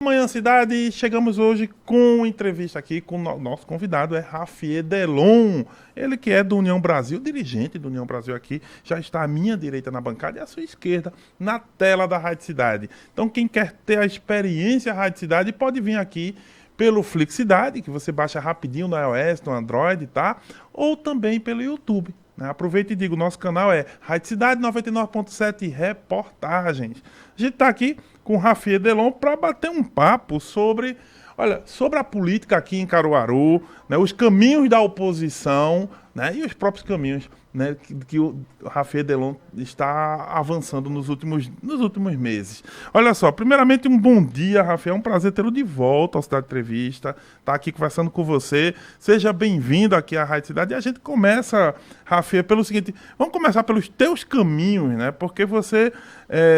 Manhã Cidade, chegamos hoje com entrevista aqui com o nosso convidado, é Rafier Delon. Ele que é do União Brasil, dirigente do União Brasil aqui, já está à minha direita na bancada e à sua esquerda na tela da Rádio Cidade. Então quem quer ter a experiência Rádio Cidade pode vir aqui pelo Flixicidade, que você baixa rapidinho no iOS, no Android, tá? Ou também pelo YouTube. Aproveita e diga, o nosso canal é Rádio Cidade 99.7 Reportagens. A gente está aqui com o Rafier Delon para bater um papo sobre a política aqui em Caruaru, né, os caminhos da oposição, né, e os próprios caminhos, né, que o Rafier Delon está avançando nos últimos meses. Olha só, primeiramente um bom dia, Rafier, é um prazer tê-lo de volta ao Cidade Entrevista, tá aqui conversando com você. Seja bem-vindo aqui à Rádio Cidade. E a gente começa, Rafier, pelo seguinte, vamos começar pelos teus caminhos, né, porque você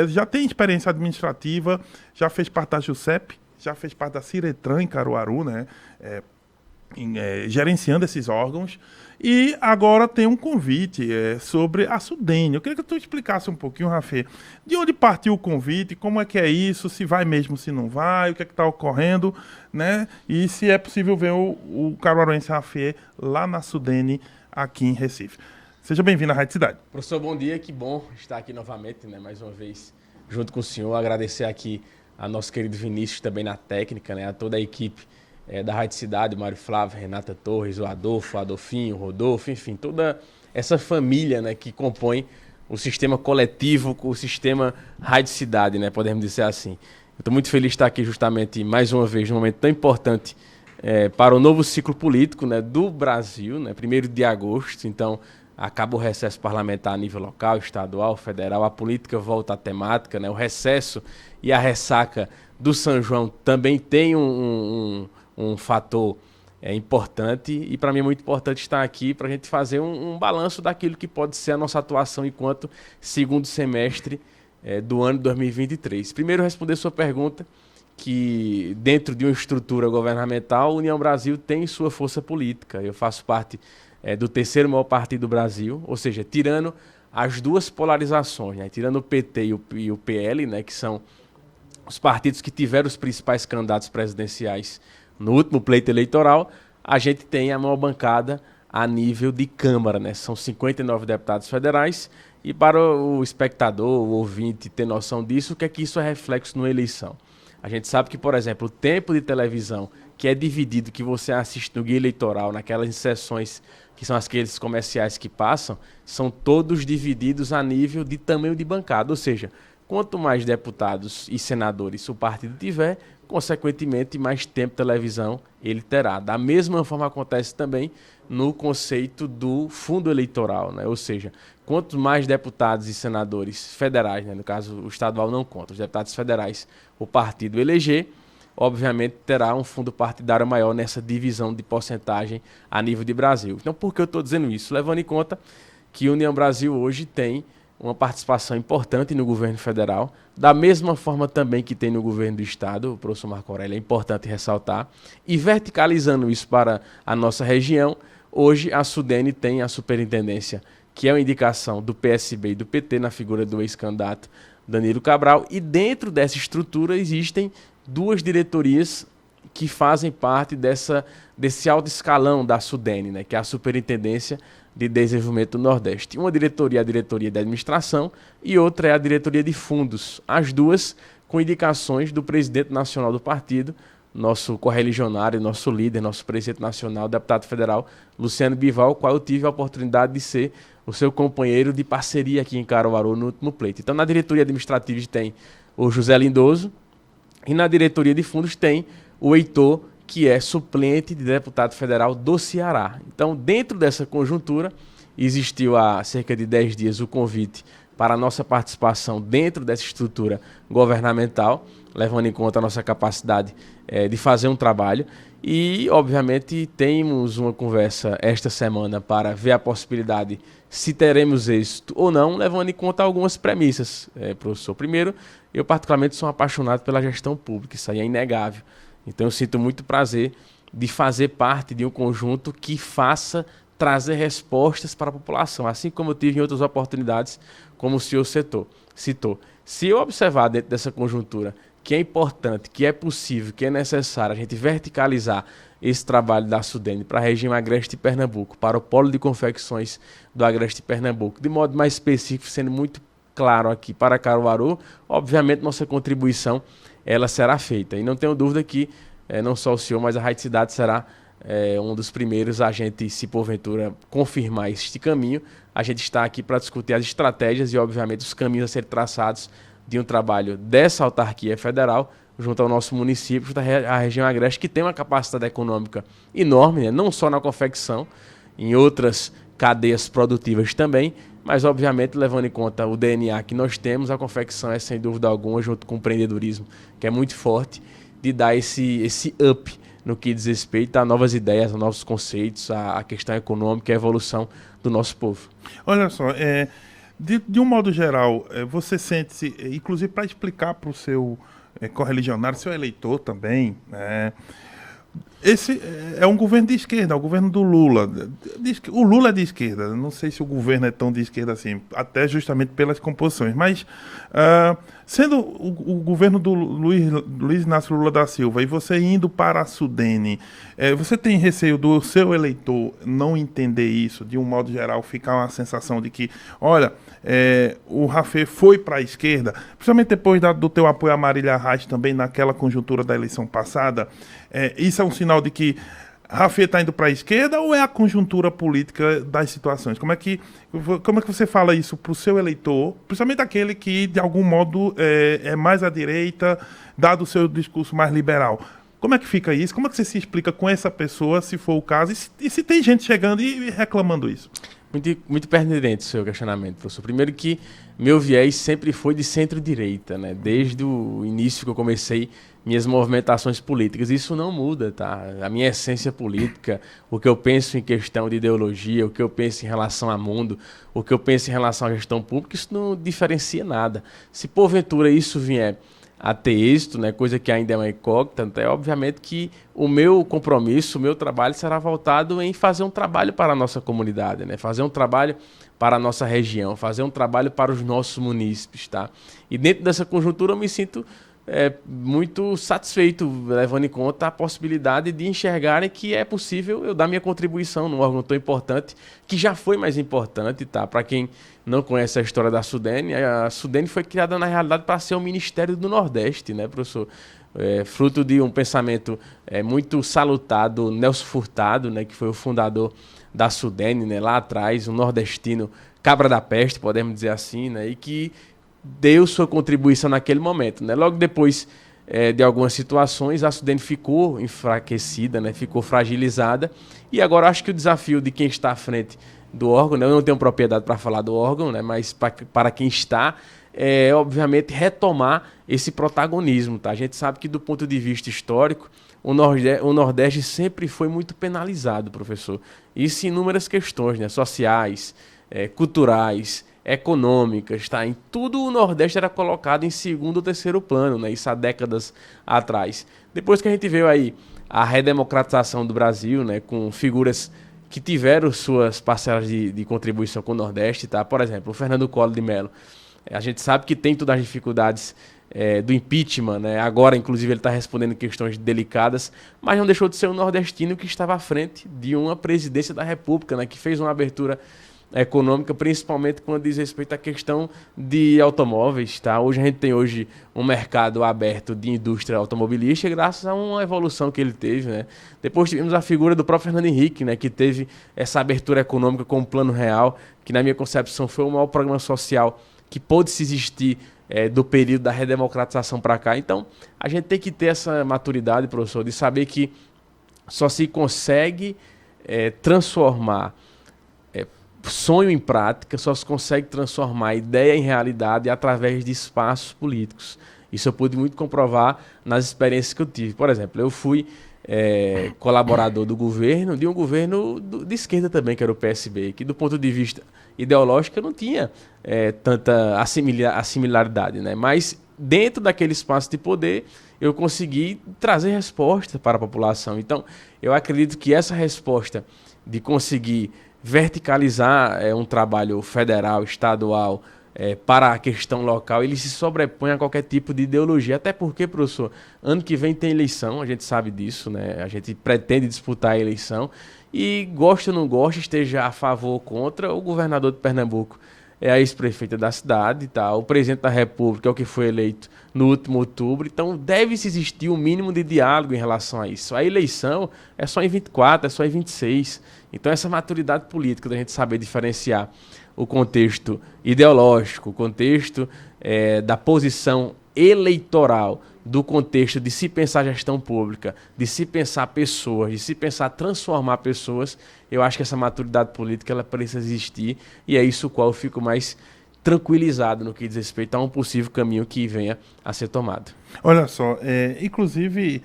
já tem experiência administrativa, já fez parte da JUSEP, já fez parte da Ciretran em Caruaru, né? Gerenciando esses órgãos. E agora tem um convite sobre a Sudene. Eu queria que tu explicasse um pouquinho, Rafier, de onde partiu o convite, como é que é isso, se vai mesmo, se não vai, o que é que está ocorrendo, né? E se é possível ver o caruaruense Rafier lá na Sudene, aqui em Recife. Seja bem-vindo à Rádio Cidade. Professor, bom dia, que bom estar aqui novamente, né? Mais uma vez, junto com o senhor, agradecer aqui a nosso querido Vinícius também na técnica, né? A toda a equipe da Rádio Cidade, o Mário Flávio, Renata Torres, o Adolfo, o Adolfinho, o Rodolfo, enfim, toda essa família, né, que compõe o sistema coletivo, o sistema Rádio Cidade, né? Podemos dizer assim. Eu estou muito feliz de estar aqui justamente mais uma vez, num momento tão importante para o novo ciclo político, né, do Brasil, né? 1º de agosto, então acaba o recesso parlamentar a nível local, estadual, federal, a política volta à temática, né? O recesso e a ressaca do São João também tem um fator importante, e para mim é muito importante estar aqui para a gente fazer um balanço daquilo que pode ser a nossa atuação enquanto segundo semestre do ano de 2023. Primeiro, responder sua pergunta, que dentro de uma estrutura governamental, a União Brasil tem sua força política. Eu faço parte do terceiro maior partido do Brasil, ou seja, tirando as duas polarizações, né? Tirando o PT e o PL, né, que são os partidos que tiveram os principais candidatos presidenciais no último pleito eleitoral, a gente tem a maior bancada a nível de Câmara, né? São 59 deputados federais, e para o espectador, o ouvinte ter noção disso, o que é que isso é reflexo numa eleição? A gente sabe que, por exemplo, o tempo de televisão que é dividido, que você assiste no guia eleitoral, naquelas sessões que são aqueles comerciais que passam, são todos divididos a nível de tamanho de bancada, ou seja, quanto mais deputados e senadores o partido tiver, consequentemente, mais tempo de televisão ele terá. Da mesma forma acontece também no conceito do fundo eleitoral, né? Ou seja, quanto mais deputados e senadores federais, né? No caso o estadual não conta, os deputados federais, o partido eleger, obviamente terá um fundo partidário maior nessa divisão de porcentagem a nível de Brasil. Então, por que eu estou dizendo isso? Levando em conta que a União Brasil hoje tem uma participação importante no governo federal, da mesma forma também que tem no governo do estado, o professor Marco Aurélio, é importante ressaltar, e verticalizando isso para a nossa região, hoje a Sudene tem a superintendência, que é uma indicação do PSB e do PT, na figura do ex-candidato Danilo Cabral, e dentro dessa estrutura existem duas diretorias que fazem parte desse alto escalão da Sudene, né, que é a Superintendência de Desenvolvimento do Nordeste. Uma diretoria é a diretoria de administração e outra é a diretoria de fundos. As duas com indicações do presidente nacional do partido, nosso correligionário, nosso líder, nosso presidente nacional, deputado federal, Luciano Bivar, qual eu tive a oportunidade de ser o seu companheiro de parceria aqui em Caruaru no último pleito. Então, na diretoria administrativa tem o José Lindoso e na diretoria de fundos tem o Heitor, que é suplente de deputado federal do Ceará. Então, dentro dessa conjuntura, existiu há cerca de 10 dias o convite para a nossa participação dentro dessa estrutura governamental, levando em conta a nossa capacidade de fazer um trabalho. E, obviamente, temos uma conversa esta semana para ver a possibilidade se teremos êxito ou não, levando em conta algumas premissas, professor. Primeiro, eu particularmente sou apaixonado pela gestão pública, isso aí é inegável. Então eu sinto muito prazer de fazer parte de um conjunto que faça trazer respostas para a população, assim como eu tive em outras oportunidades, como o senhor citou. Se eu observar dentro dessa conjuntura que é importante, que é possível, que é necessário a gente verticalizar esse trabalho da Sudene para a região agreste de Pernambuco, para o polo de confecções do agreste de Pernambuco, de modo mais específico, sendo muito claro aqui para Caruaru, obviamente nossa contribuição ela será feita. E não tenho dúvida que não só o senhor, mas a Rádio Cidade será um dos primeiros a gente, se porventura confirmar este caminho, a gente está aqui para discutir as estratégias e, obviamente, os caminhos a serem traçados de um trabalho dessa autarquia federal junto ao nosso município, junto à região agreste, que tem uma capacidade econômica enorme, né? Não só na confecção, em outras cadeias produtivas também, mas, obviamente, levando em conta o DNA que nós temos, a confecção é, sem dúvida alguma, junto com o empreendedorismo, que é muito forte, de dar esse up no que diz respeito a novas ideias, a novos conceitos, a questão econômica e a evolução do nosso povo. Olha só, de um modo geral, você sente-se, inclusive para explicar para o seu correligionário, seu eleitor também, esse é um governo de esquerda, é o governo do Lula. O Lula é de esquerda, não sei se o governo é tão de esquerda assim, até justamente pelas composições, mas sendo o governo do Luiz Inácio Lula da Silva e você indo para a Sudene, você tem receio do seu eleitor não entender isso, de um modo geral, ficar uma sensação de que, olha, o Rafê foi para a esquerda, principalmente depois do teu apoio a Marília Reis também naquela conjuntura da eleição passada, isso é um sinal de que Rafê está indo para a esquerda ou é a conjuntura política das situações? Como é que você fala isso para o seu eleitor, principalmente aquele que, de algum modo, é mais à direita, dado o seu discurso mais liberal? Como é que fica isso? Como é que você se explica com essa pessoa, se for o caso, e se tem gente chegando e reclamando isso? Muito pertinente o seu questionamento, professor. Primeiro que meu viés sempre foi de centro-direita, né? Desde o início que eu comecei minhas movimentações políticas. Isso não muda, tá? A minha essência política, o que eu penso em questão de ideologia, o que eu penso em relação ao mundo, o que eu penso em relação à gestão pública, isso não diferencia nada. Se porventura isso vier a ter êxito, né, coisa que ainda é uma incógnita, é obviamente que o meu compromisso, o meu trabalho será voltado em fazer um trabalho para a nossa comunidade, né, fazer um trabalho para a nossa região, fazer um trabalho para os nossos munícipes, tá? E dentro dessa conjuntura eu me sinto muito satisfeito, levando em conta a possibilidade de enxergarem que é possível eu dar minha contribuição num órgão tão importante, que já foi mais importante, tá? Para quem não conhece a história da Sudene, a Sudene foi criada na realidade para ser o Ministério do Nordeste, né, professor? Fruto de um pensamento muito salutar do Nelson Furtado, né, que foi o fundador da Sudene, né, lá atrás, um nordestino cabra da peste, podemos dizer assim, né, e que deu sua contribuição naquele momento, né? Logo depois de algumas situações, a Sudene ficou enfraquecida, né? Ficou fragilizada, e agora acho que o desafio de quem está à frente do órgão, né? Eu não tenho propriedade para falar do órgão, né? Mas para quem está, obviamente retomar esse protagonismo, tá? A gente sabe que do ponto de vista histórico, o Nordeste sempre foi muito penalizado, professor. Isso em inúmeras questões, né? Sociais, culturais, econômicas, tá? Em tudo o Nordeste era colocado em segundo ou terceiro plano, né? Isso há décadas atrás. Depois que a gente veio aí a redemocratização do Brasil, né? Com figuras que tiveram suas parcelas de contribuição com o Nordeste, tá? Por exemplo, o Fernando Collor de Mello. A gente sabe que tem todas as dificuldades do impeachment, né? Agora, inclusive, ele está respondendo questões delicadas, mas não deixou de ser um nordestino que estava à frente de uma presidência da República, né? Que fez uma abertura econômica, principalmente quando diz respeito à questão de automóveis, tá? Hoje a gente tem um mercado aberto de indústria automobilística graças a uma evolução que ele teve, né? Depois tivemos a figura do próprio Fernando Henrique, né, que teve essa abertura econômica com o Plano Real, que na minha concepção foi o maior programa social que pôde se existir do período da redemocratização para cá. Então, a gente tem que ter essa maturidade, professor, de saber que só se consegue transformar sonho em prática, só se consegue transformar ideia em realidade através de espaços políticos. Isso eu pude muito comprovar nas experiências que eu tive. Por exemplo, eu fui colaborador do governo, de um governo de esquerda também, que era o PSB, que do ponto de vista ideológico não tinha tanta assimilaridade, né? Mas dentro daquele espaço de poder eu consegui trazer resposta para a população. Então, eu acredito que essa resposta de conseguir verticalizar um trabalho federal, estadual, para a questão local, ele se sobrepõe a qualquer tipo de ideologia. Até porque, professor, ano que vem tem eleição, a gente sabe disso, né? A gente pretende disputar a eleição e, gosta ou não gosta, esteja a favor ou contra, o governador de Pernambuco é a ex-prefeita da cidade, tá? O presidente da República é o que foi eleito no último outubro, então deve-se existir um mínimo de diálogo em relação a isso. A eleição é só em 24, é só em 26. Então essa maturidade política da gente saber diferenciar o contexto ideológico, o contexto da posição eleitoral, do contexto de se pensar gestão pública, de se pensar pessoas, de se pensar transformar pessoas, eu acho que essa maturidade política ela precisa existir e é isso qual eu fico mais tranquilizado no que diz respeito a um possível caminho que venha a ser tomado. Olha só, inclusive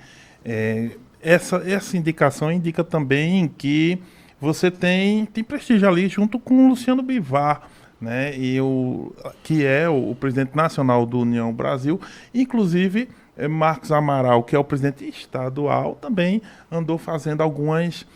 essa indicação indica também que você tem prestígio ali junto com o Luciano Bivar, né, que é o presidente nacional do União Brasil, inclusive Marcos Amaral, que é o presidente estadual, também andou fazendo algumas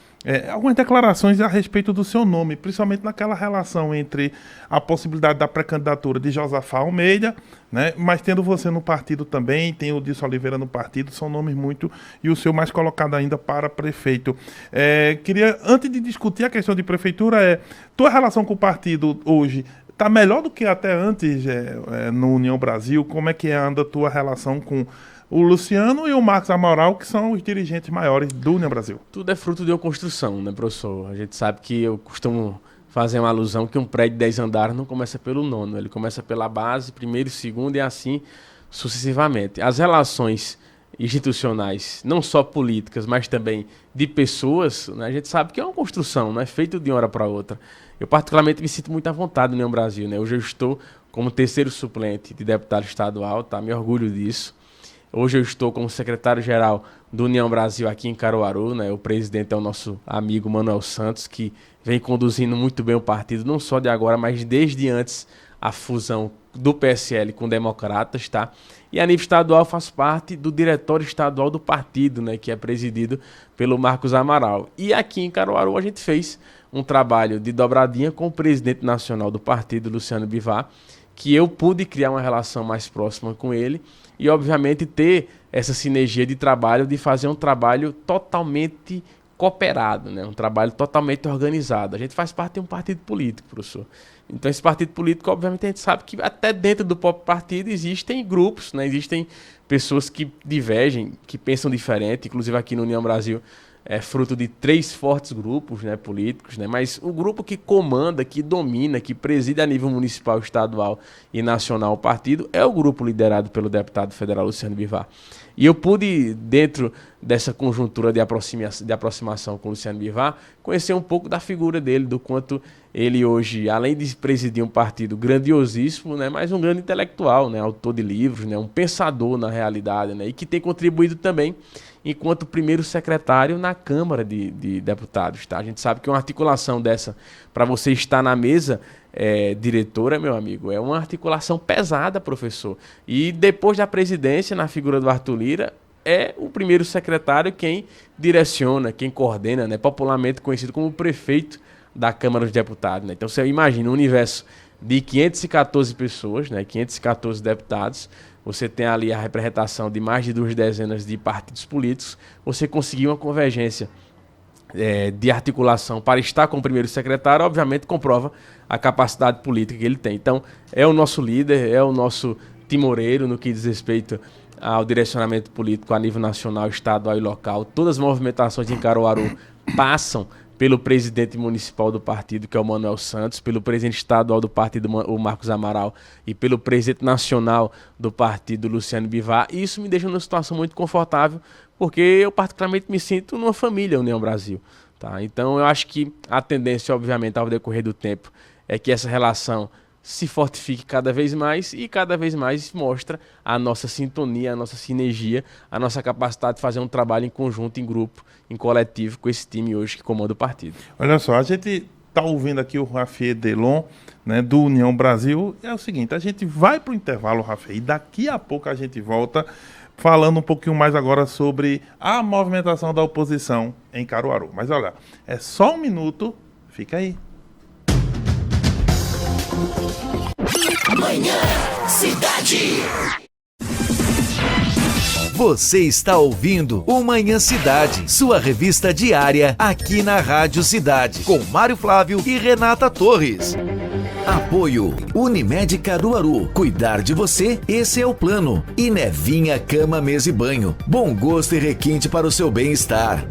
declarações a respeito do seu nome, principalmente naquela relação entre a possibilidade da pré-candidatura de Josafá Almeida, né, mas tendo você no partido também, tem o Dilson Oliveira no partido, são nomes muito, e o seu mais colocado ainda para prefeito. Queria, antes de discutir a questão de prefeitura, tua relação com o partido hoje está melhor do que até antes no União Brasil? Como é que anda a tua relação com o Luciano e o Marcos Amaral, que são os dirigentes maiores do União Brasil? Tudo é fruto de uma construção, né, professor? A gente sabe que eu costumo fazer uma alusão que um prédio de 10 andares não começa pelo nono, ele começa pela base, primeiro e segundo e assim sucessivamente. As relações institucionais, não só políticas, mas também de pessoas, né, a gente sabe que é uma construção, não é feito de uma hora para outra. Eu particularmente me sinto muito à vontade no União Brasil, né? Hoje eu estou como terceiro suplente de deputado estadual, tá? Me orgulho disso. Hoje eu estou como secretário-geral do União Brasil aqui em Caruaru, né? O presidente é o nosso amigo Manuel Santos, que vem conduzindo muito bem o partido, não só de agora, mas desde antes a fusão do PSL com Democratas, tá? E a nível estadual faço parte do diretório estadual do partido, né? Que é presidido pelo Marcos Amaral. E aqui em Caruaru a gente fez um trabalho de dobradinha com o presidente nacional do partido, Luciano Bivar, que eu pude criar uma relação mais próxima com ele e, obviamente, ter essa sinergia de trabalho, de fazer um trabalho totalmente cooperado, né? Um trabalho totalmente organizado. A gente faz parte de um partido político, professor. Então, esse partido político, obviamente, a gente sabe que até dentro do próprio partido existem grupos, né? Existem pessoas que divergem, que pensam diferente, inclusive aqui no União Brasil, é fruto de 3 fortes grupos, né, políticos, né, mas o grupo que comanda, que domina, que preside a nível municipal, estadual e nacional o partido é o grupo liderado pelo deputado federal Luciano Bivar. E eu pude, dentro dessa conjuntura de aproximação com o Luciano Bivar, conhecer um pouco da figura dele, do quanto ele hoje, além de presidir um partido grandiosíssimo, né, mas um grande intelectual, né, autor de livros, né, um pensador na realidade, né, e que tem contribuído também enquanto primeiro secretário na Câmara de Deputados. Tá? A gente sabe que uma articulação dessa, para você estar na mesa diretora, meu amigo, é uma articulação pesada, professor. E depois da presidência, na figura do Arthur Lira, é o primeiro secretário quem direciona, quem coordena, né, popularmente conhecido como prefeito da Câmara dos Deputados. Né? Então você imagina um universo de 514 pessoas, né, 514 deputados, você tem ali a representação de mais de 2 dezenas de partidos políticos, você conseguiu uma convergência de articulação para estar com o primeiro secretário, obviamente comprova a capacidade política que ele tem. Então, é o nosso líder, é o nosso timoreiro no que diz respeito ao direcionamento político a nível nacional, estadual e local. Todas as movimentações em Caruaru passam pelo presidente municipal do partido, que é o Manuel Santos, pelo presidente estadual do partido, o Marcos Amaral, e pelo presidente nacional do partido, Luciano Bivar. E isso me deixa numa situação muito confortável, porque eu particularmente me sinto numa família União Brasil. Tá? Então eu acho que a tendência, obviamente, ao decorrer do tempo, é que essa relação se fortifique cada vez mais e cada vez mais mostra a nossa sintonia, a nossa sinergia, a nossa capacidade de fazer um trabalho em conjunto, em grupo, em coletivo com esse time hoje que comanda o partido. Olha só, a gente está ouvindo aqui o Rafael Delon, né, do União Brasil. É o seguinte, a gente vai para o intervalo, Rafael, e daqui a pouco a gente volta falando um pouquinho mais agora sobre a movimentação da oposição em Caruaru. Mas olha, é só um minuto, fica aí. Manhã Cidade. Você está ouvindo o Manhã Cidade, sua revista diária aqui na Rádio Cidade, com Mário Flávio e Renata Torres. Apoio Unimed Caruaru. Cuidar de você, esse é o plano. E Nevinha Cama, Mesa e Banho. Bom gosto e requinte para o seu bem-estar.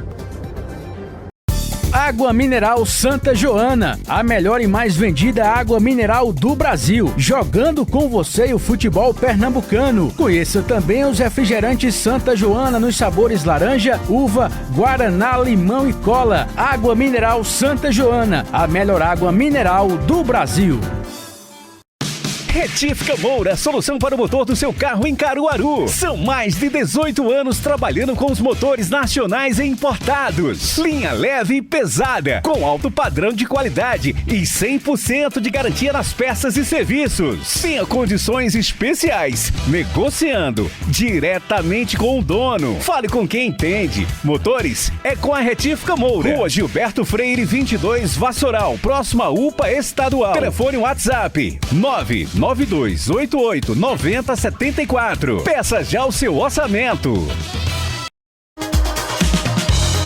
Água Mineral Santa Joana, a melhor e mais vendida água mineral do Brasil, jogando com você o futebol pernambucano. Conheça também os refrigerantes Santa Joana nos sabores laranja, uva, guaraná, limão e cola. Água Mineral Santa Joana, a melhor água mineral do Brasil. Retífica Moura, solução para o motor do seu carro em Caruaru. São mais de 18 anos trabalhando com os motores nacionais e importados. Linha leve e pesada, com alto padrão de qualidade e 100% de garantia nas peças e serviços. Tenha condições especiais, negociando diretamente com o dono. Fale com quem entende. Motores é com a Retífica Moura. Rua Gilberto Freire 22, Vassoural, próxima à UPA Estadual. Telefone WhatsApp 992889074. Peça já o seu orçamento.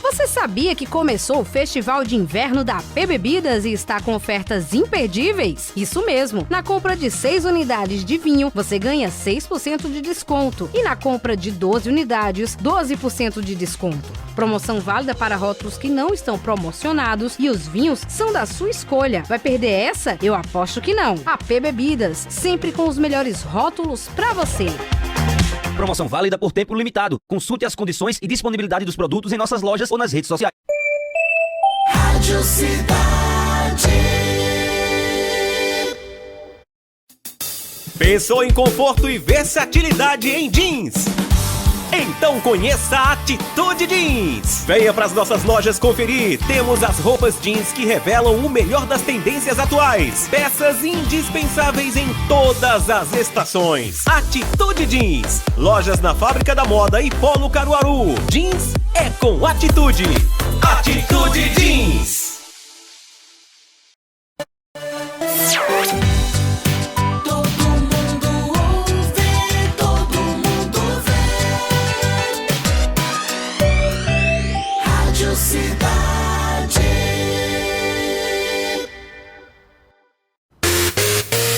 Você sabia que começou o Festival de Inverno da AP Bebidas e está com ofertas imperdíveis? Isso mesmo! Na compra de 6 unidades de vinho, você ganha 6% de desconto. E na compra de 12 unidades, 12% de desconto. Promoção válida para rótulos que não estão promocionados e os vinhos são da sua escolha. Vai perder essa? Eu aposto que não. AP Bebidas, sempre com os melhores rótulos para você. Promoção válida por tempo limitado. Consulte as condições e disponibilidade dos produtos em nossas lojas ou nas redes sociais. Rádio Cidade. Pensou em conforto e versatilidade em jeans? Então conheça a Atitude Jeans. Venha para as nossas lojas conferir. Temos as roupas jeans que revelam o melhor das tendências atuais. Peças indispensáveis em todas as estações. Atitude Jeans. Lojas na Fábrica da Moda e Polo Caruaru. Jeans é com atitude. Atitude Jeans.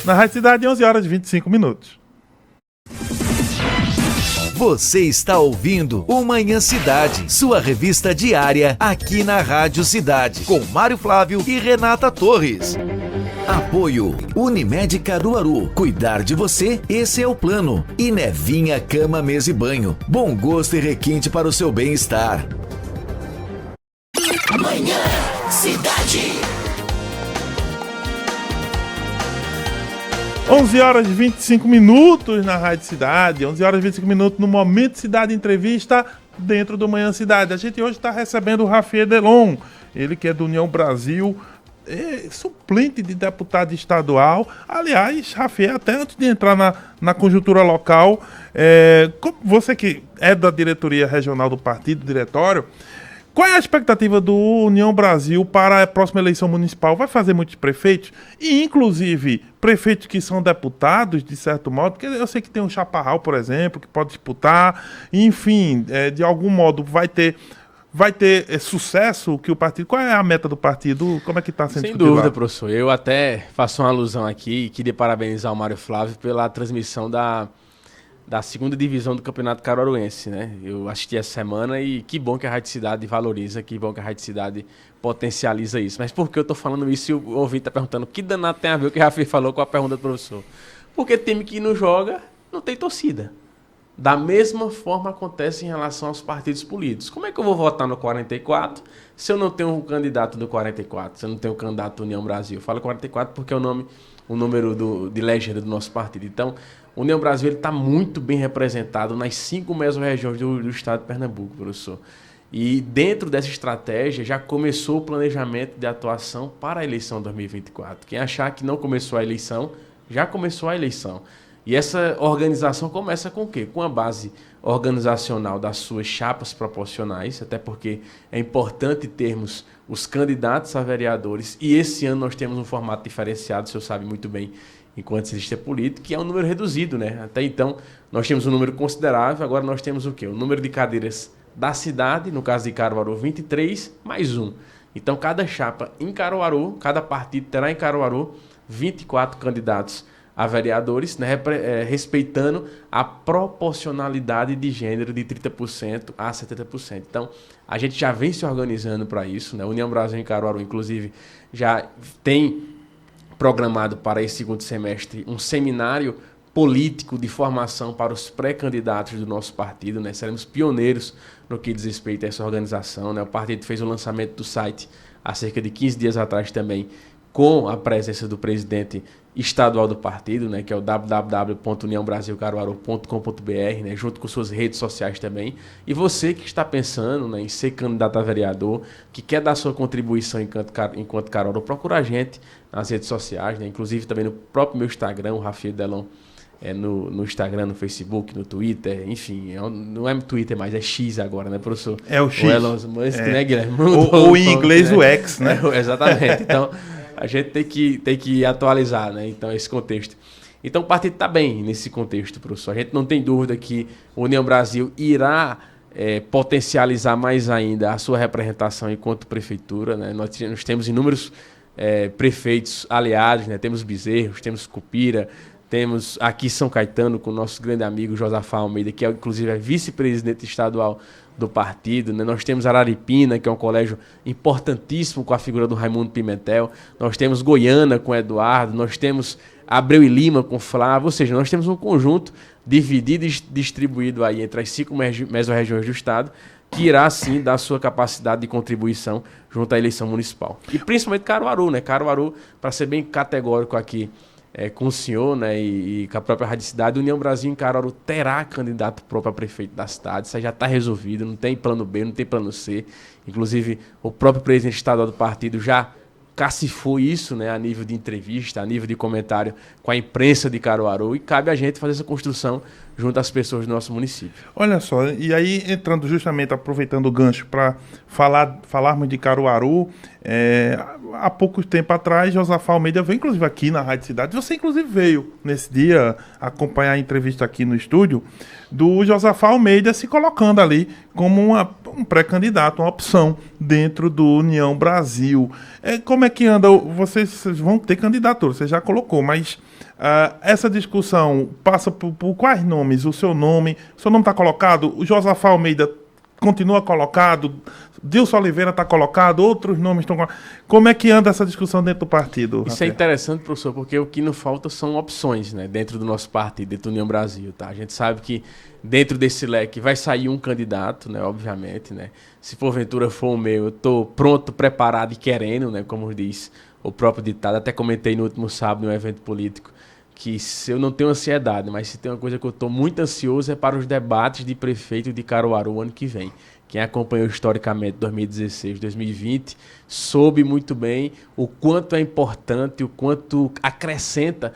Na Rádio Cidade, 11 horas e 25 minutos. Você está ouvindo o Manhã Cidade, sua revista diária aqui na Rádio Cidade, com Mário Flávio e Renata Torres. Apoio Unimed Caruaru. Cuidar de você, esse é o plano. E Nevinha Cama, Mesa e Banho. Bom gosto e requinte para o seu bem-estar. Manhã Cidade. 11 horas e 25 minutos na Rádio Cidade, 11 horas e 25 minutos no Momento Cidade Entrevista dentro do Manhã Cidade. A gente hoje está recebendo o Rafier Delon, ele que é do União Brasil, suplente de deputado estadual. Aliás, Rafier, até antes de entrar na conjuntura local, você que é da diretoria regional do partido, diretório, qual é a expectativa do União Brasil para a próxima eleição municipal? Vai fazer muitos prefeitos? E, inclusive, prefeitos que são deputados, de certo modo, porque eu sei que tem o Chaparral, por exemplo, que pode disputar. Enfim, de algum modo, vai ter sucesso que o partido... Qual é a meta do partido? Como é que está sendo discutido? Sem dúvida, professor. Eu até faço uma alusão aqui e queria parabenizar o Mário Flávio pela transmissão da segunda divisão do Campeonato Caruaruense, né? Eu assisti essa semana e que bom que a Rádio Cidade valoriza, que bom que a Rádio Cidade potencializa isso. Mas por que eu tô falando isso e o ouvinte tá perguntando que danado tem a ver o que o Rafi falou com a pergunta do professor? Porque time que não joga não tem torcida. Da mesma forma acontece em relação aos partidos políticos. Como é que eu vou votar no 44 se eu não tenho um candidato do 44, se eu não tenho um candidato da União Brasil? Eu falo 44 porque é o número de legenda do nosso partido. Então, o União Brasil está muito bem representado nas 5 mesorregiões do estado de Pernambuco, professor. E dentro dessa estratégia já começou o planejamento de atuação para a eleição 2024. Quem achar que não começou a eleição, já começou a eleição. E essa organização começa com o quê? Com a base organizacional das suas chapas proporcionais, até porque é importante termos os candidatos a vereadores, e esse ano nós temos um formato diferenciado, o senhor sabe muito bem, enquanto cientista político, que é um número reduzido, né? Até então, nós temos um número considerável, agora nós temos o quê? O número de cadeiras da cidade, no caso de Caruaru, 23, mais 1. Então, cada chapa em Caruaru, cada partido terá em Caruaru 24 candidatos a vereadores, né, respeitando a proporcionalidade de gênero de 30% a 70%. Então, a gente já vem se organizando para isso, né? A União Brasil em Caruaru, inclusive, já tem programado para esse segundo semestre um seminário político de formação para os pré-candidatos do nosso partido, né? Seremos pioneiros no que diz respeito a essa organização, né? O partido fez o lançamento do site há cerca de 15 dias atrás também, com a presença do presidente estadual do partido, né, que é o www.uniãobrasilcaruaru.com.br, né, junto com suas redes sociais também. E você que está pensando, né, em ser candidato a vereador, que quer dar sua contribuição enquanto Caruaru, procura a gente nas redes sociais, né, inclusive também no próprio meu Instagram, o Rafael Delon, no Instagram, no Facebook, no Twitter, enfim, não é Twitter mais, é X agora, né, professor? É o X. O Elon Musk, né, Guilherme? Ou em inglês, né? O X, né? Exatamente. Então, a gente tem que atualizar, né? Então, esse contexto. Então, o partido está bem nesse contexto, professor. A gente não tem dúvida que a União Brasil irá potencializar mais ainda a sua representação enquanto prefeitura, né? Nós temos inúmeros prefeitos aliados, né? Temos Bezerros, temos Cupira, temos aqui São Caetano com o nosso grande amigo Josafá Almeida, que inclusive é vice-presidente estadual do partido, né? Nós temos Araripina, que é um colégio importantíssimo com a figura do Raimundo Pimentel. Nós temos Goiânia com Eduardo, nós temos Abreu e Lima com Flávio, ou seja, nós temos um conjunto dividido e distribuído aí entre as 5 mesorregiões do estado, que irá sim dar sua capacidade de contribuição junto à eleição municipal. E principalmente Caruaru, né? Caruaru, para ser bem categórico aqui, com o senhor, né, e com a própria Rádio Cidade, a União Brasil em Caruaru terá candidato próprio a prefeito da cidade. Isso já está resolvido, não tem plano B, não tem plano C. Inclusive, o próprio presidente estadual do partido já cacifou isso, né, a nível de entrevista, a nível de comentário com a imprensa de Caruaru, e cabe a gente fazer essa construção junto às pessoas do nosso município. Olha só, e aí entrando justamente, aproveitando o gancho para falarmos de Caruaru, há pouco tempo atrás, Josafá Almeida veio inclusive aqui na Rádio Cidade, você inclusive veio nesse dia acompanhar a entrevista aqui no estúdio, do Josafá Almeida se colocando ali como um pré-candidato, uma opção dentro do União Brasil. Como é que anda? Vocês vão ter candidatura, você já colocou, mas essa discussão passa por quais nomes? O seu nome está colocado? O Josafá Almeida continua colocado? Dilson Oliveira está colocado? Outros nomes estão colocados? Como é que anda essa discussão dentro do partido? Isso é interessante, professor, porque o que não falta são opções, né, dentro do nosso partido, dentro do União Brasil. Tá? A gente sabe que dentro desse leque vai sair um candidato, né, obviamente. Né? Se porventura for o meu, eu estou pronto, preparado e querendo, né, como diz o próprio ditado. Até comentei no último sábado em um evento político que eu não tenho ansiedade, mas se tem uma coisa que eu estou muito ansioso é para os debates de prefeito de Caruaru ano que vem. Quem acompanhou historicamente 2016, 2020, soube muito bem o quanto é importante, o quanto acrescenta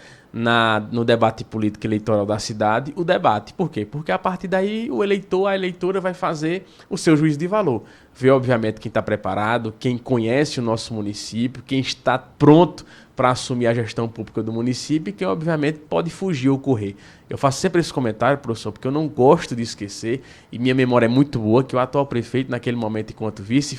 no debate político eleitoral da cidade o debate. Por quê? Porque a partir daí o eleitor, a eleitora vai fazer o seu juízo de valor. Vê, obviamente, quem está preparado, quem conhece o nosso município, quem está pronto para assumir a gestão pública do município e quem, obviamente, pode fugir ou correr. Eu faço sempre esse comentário, professor, porque eu não gosto de esquecer, e minha memória é muito boa, que o atual prefeito, naquele momento, enquanto vice,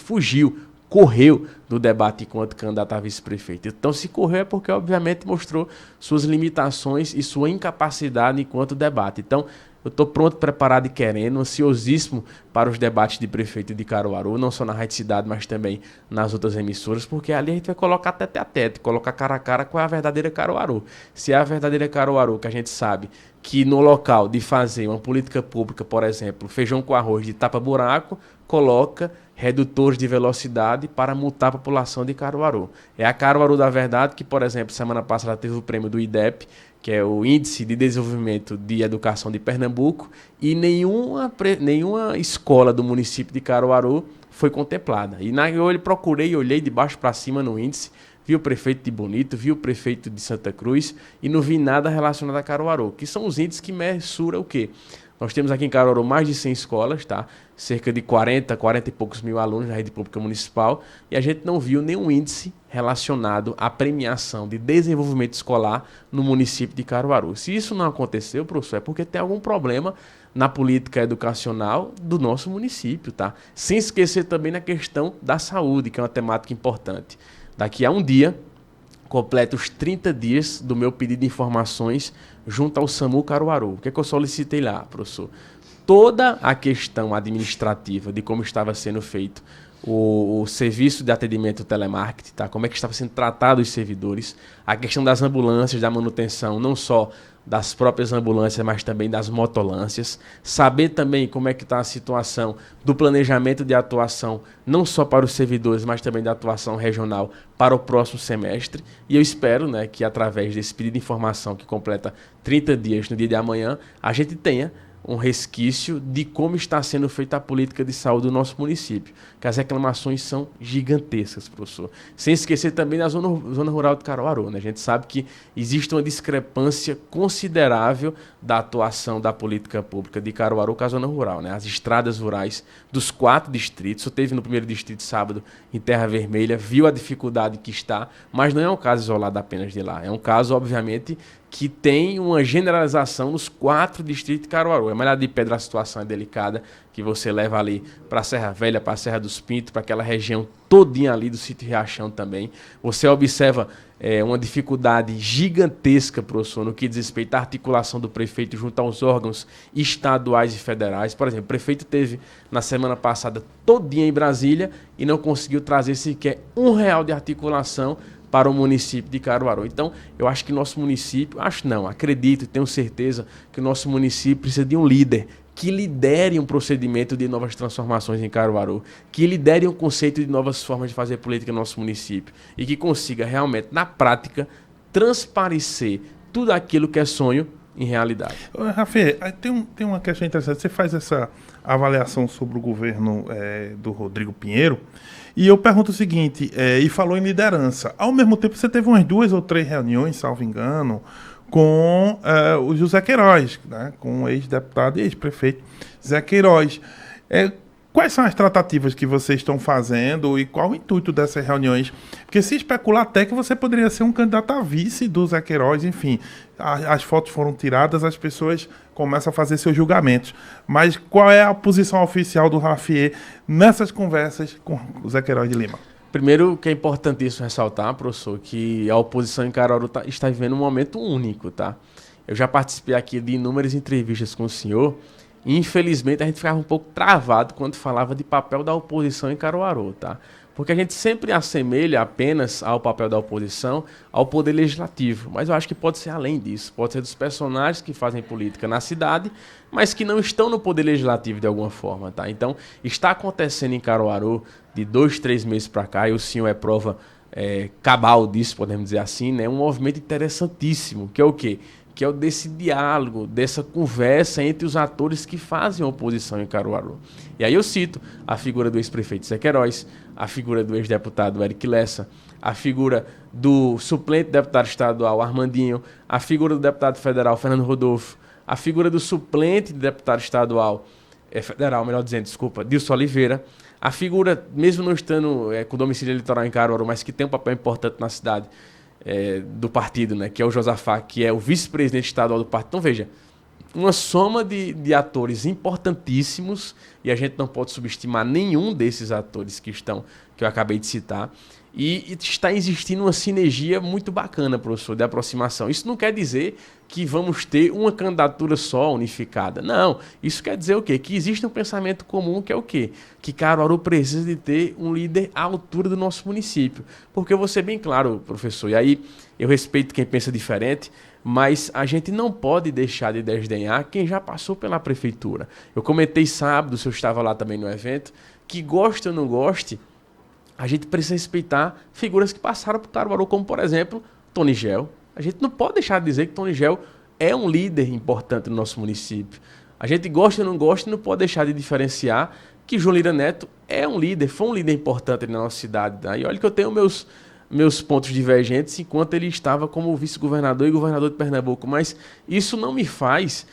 correu do debate enquanto candidato a vice-prefeito. Então, se correu é porque, obviamente, mostrou suas limitações e sua incapacidade enquanto debate. Então, eu estou pronto, preparado e querendo, ansiosíssimo para os debates de prefeito de Caruaru, não só na Rádio Cidade, mas também nas outras emissoras, porque ali a gente vai colocar tete a tete, colocar cara a cara com a verdadeira Caruaru. Se é a verdadeira Caruaru, que a gente sabe que no local de fazer uma política pública, por exemplo, feijão com arroz de tapa-buraco, coloca redutores de velocidade para multar a população de Caruaru. É a Caruaru da verdade que, por exemplo, semana passada teve o prêmio do IDEP, que é o Índice de Desenvolvimento de Educação de Pernambuco, e nenhuma escola do município de Caruaru foi contemplada. E eu procurei, olhei de baixo para cima no índice, vi o prefeito de Bonito, vi o prefeito de Santa Cruz e não vi nada relacionado a Caruaru, que são os índices que mensuram o quê? Nós temos aqui em Caruaru mais de 100 escolas, tá? Cerca de 40 e poucos mil alunos na rede pública municipal, e a gente não viu nenhum índice relacionado à premiação de desenvolvimento escolar no município de Caruaru. Se isso não aconteceu, professor, é porque tem algum problema na política educacional do nosso município, tá? Sem esquecer também na questão da saúde, que é uma temática importante. Daqui a um dia, completo os 30 dias do meu pedido de informações junto ao SAMU Caruaru. O que é que eu solicitei lá, professor? Toda a questão administrativa de como estava sendo feito o serviço de atendimento telemarketing, tá? Como é que estava sendo tratado os servidores, a questão das ambulâncias, da manutenção, não só das próprias ambulâncias, mas também das motolâncias, saber também como é que está a situação do planejamento de atuação, não só para os servidores, mas também da atuação regional para o próximo semestre, e eu espero, né, que através desse pedido de informação que completa 30 dias no dia de amanhã, a gente tenha um resquício de como está sendo feita a política de saúde do nosso município, que as reclamações são gigantescas, professor. Sem esquecer também da zona rural de Caruaru, né? A gente sabe que existe uma discrepância considerável da atuação da política pública de Caruaru com a zona rural, né? As estradas rurais dos 4 distritos, eu teve no primeiro distrito sábado em Terra Vermelha, viu a dificuldade que está, mas não é um caso isolado apenas de lá, é um caso, obviamente, que tem uma generalização nos 4 distritos de Caruaru. É Malhada de Pedra, a situação é delicada, que você leva ali para a Serra Velha, para a Serra dos Pintos, para aquela região todinha ali do sítio Riachão também. Você observa uma dificuldade gigantesca, professor, no que diz respeito à articulação do prefeito junto aos órgãos estaduais e federais. Por exemplo, o prefeito teve na semana passada todinha em Brasília e não conseguiu trazer sequer R$1 de articulação para o município de Caruaru. Então, eu acho que nosso município, acredito e tenho certeza que o nosso município precisa de um líder que lidere um procedimento de novas transformações em Caruaru, que lidere um conceito de novas formas de fazer política no nosso município e que consiga realmente, na prática, transparecer tudo aquilo que é sonho em realidade. Rafael, tem uma questão interessante. Você faz essa avaliação sobre o governo do Rodrigo Pinheiro, e eu pergunto o seguinte, e falou em liderança. Ao mesmo tempo, você teve umas 2 ou 3 reuniões, salvo engano, com o José Queiroz, né, com o ex-deputado e ex-prefeito Zé Queiroz. Quais são as tratativas que vocês estão fazendo e qual o intuito dessas reuniões? Porque se especular até que você poderia ser um candidato a vice do Zé Queiroz, enfim, as fotos foram tiradas, as pessoas começam a fazer seus julgamentos. Mas qual é a posição oficial do Rafael nessas conversas com o Zé Queiroz de Lima? Primeiro, que é importantíssimo ressaltar, professor, que a oposição em Caruaru está vivendo um momento único, tá? Eu já participei aqui de inúmeras entrevistas com o senhor. E, infelizmente, a gente ficava um pouco travado quando falava de papel da oposição em Caruaru, tá? Porque a gente sempre assemelha apenas ao papel da oposição ao poder legislativo, mas eu acho que pode ser além disso, pode ser dos personagens que fazem política na cidade, mas que não estão no poder legislativo de alguma forma, tá? Então, está acontecendo em Caruaru de 2, 3 meses para cá, e o senhor é prova cabal disso, podemos dizer assim, né? Um movimento interessantíssimo, que é o quê? Que é o desse diálogo, dessa conversa entre os atores que fazem oposição em Caruaru. E aí eu cito a figura do ex-prefeito Zé Queiroz, a figura do ex-deputado Eric Lessa, a figura do suplente deputado estadual Armandinho, a figura do deputado federal Fernando Rodolfo, a figura do suplente de deputado estadual, federal, melhor dizendo, desculpa, Dilson Oliveira, a figura, mesmo não estando com domicílio eleitoral em Caruaru, mas que tem um papel importante na cidade, do partido, né, que é o Josafá, que é o vice-presidente estadual do partido. Então, veja, uma soma de atores importantíssimos, e a gente não pode subestimar nenhum desses atores que eu acabei de citar, e está existindo uma sinergia muito bacana, professor, de aproximação. Isso não quer dizer que vamos ter uma candidatura só unificada. Não, isso quer dizer o quê? Que existe um pensamento comum, que é o quê? Que Caruaru precisa de ter um líder à altura do nosso município. Porque eu vou ser bem claro, professor, e aí eu respeito quem pensa diferente, mas a gente não pode deixar de desdenhar quem já passou pela prefeitura. Eu comentei sábado, o senhor estava lá também no evento, que goste ou não goste, a gente precisa respeitar figuras que passaram por Caruaru, como, por exemplo, Tony Gel. A gente não pode deixar de dizer que Tony Gel é um líder importante no nosso município. A gente gosta ou não gosta, não pode deixar de diferenciar que João Lira Neto é um líder, foi um líder importante na nossa cidade. Tá? E olha que eu tenho meus pontos divergentes enquanto ele estava como vice-governador e governador de Pernambuco, mas isso não me faz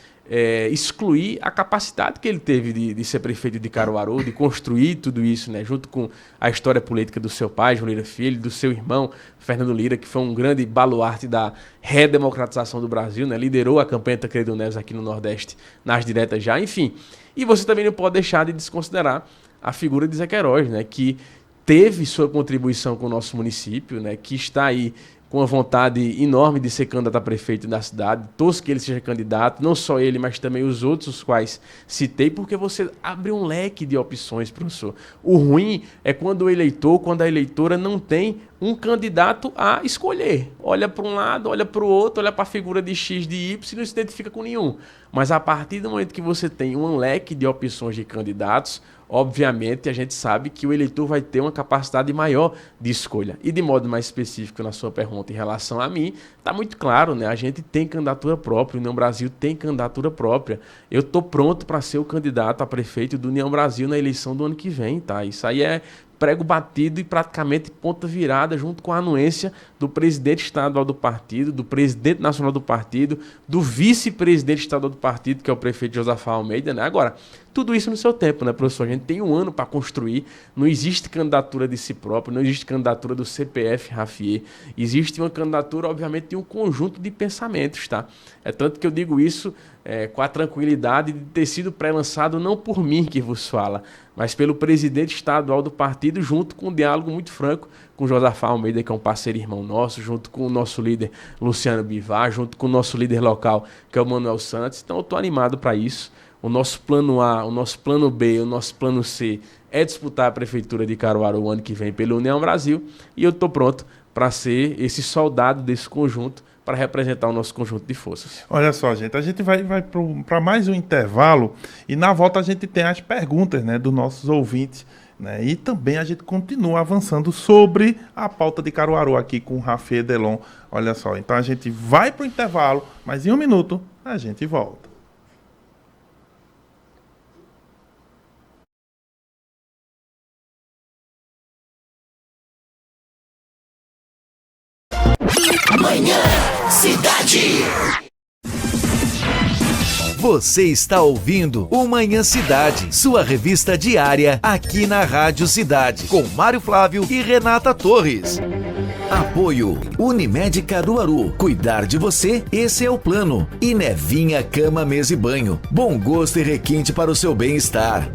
excluir a capacidade que ele teve de ser prefeito de Caruaru, de construir tudo isso, né, junto com a história política do seu pai, João Lira Filho, do seu irmão, Fernando Lira, que foi um grande baluarte da redemocratização do Brasil, né, liderou a campanha Tancredo Neves aqui no Nordeste, nas diretas já, enfim. E você também não pode deixar de desconsiderar a figura de Zé Queiroz, né, que teve sua contribuição com o nosso município, né, que está aí com a vontade enorme de ser candidato a prefeito da cidade. Torço que ele seja candidato, não só ele, mas também os outros os quais citei, porque você abre um leque de opções, professor. O ruim é quando o eleitor, quando a eleitora não tem um candidato a escolher. Olha para um lado, olha para o outro, olha para a figura de X, de Y e não se identifica com nenhum. Mas a partir do momento que você tem um leque de opções de candidatos, obviamente a gente sabe que o eleitor vai ter uma capacidade maior de escolha. E de modo mais específico na sua pergunta em relação a mim, está muito claro, né? A gente tem candidatura própria, o União Brasil tem candidatura própria. Eu estou pronto para ser o candidato a prefeito do União Brasil na eleição do ano que vem, tá? Isso aí é prego batido e praticamente ponta virada junto com a anuência do presidente estadual do partido, do presidente nacional do partido, do vice-presidente estadual do partido, que é o prefeito Josafá Almeida, né? Agora, tudo isso no seu tempo, né, professor? A gente tem um ano para construir, não existe candidatura de si próprio, não existe candidatura do CPF Rafier, existe uma candidatura, obviamente, de um conjunto de pensamentos, tá? É tanto que eu digo isso com a tranquilidade de ter sido pré-lançado não por mim que vos fala, mas pelo presidente estadual do partido, junto com um diálogo muito franco com o Josafá Almeida, que é um parceiro irmão nosso, junto com o nosso líder Luciano Bivar, junto com o nosso líder local, que é o Manuel Santos. Então eu estou animado para isso. O nosso plano A, o nosso plano B, o nosso plano C é disputar a prefeitura de Caruaru o ano que vem pela União Brasil, e eu estou pronto para ser esse soldado desse conjunto, para representar o nosso conjunto de forças. Olha só, gente, a gente vai para mais um intervalo e na volta a gente tem as perguntas, né, dos nossos ouvintes, né, e também a gente continua avançando sobre a pauta de Caruaru aqui com o Rafier Delon. Olha só, então a gente vai para o intervalo, mas em um minuto a gente volta. Manhã Cidade. Você está ouvindo o Manhã Cidade, sua revista diária aqui na Rádio Cidade, com Mário Flávio e Renata Torres. Apoio Unimed Caruaru. Cuidar de você, esse é o plano. E Nevinha Cama, Mesa e Banho. Bom gosto e requinte para o seu bem-estar.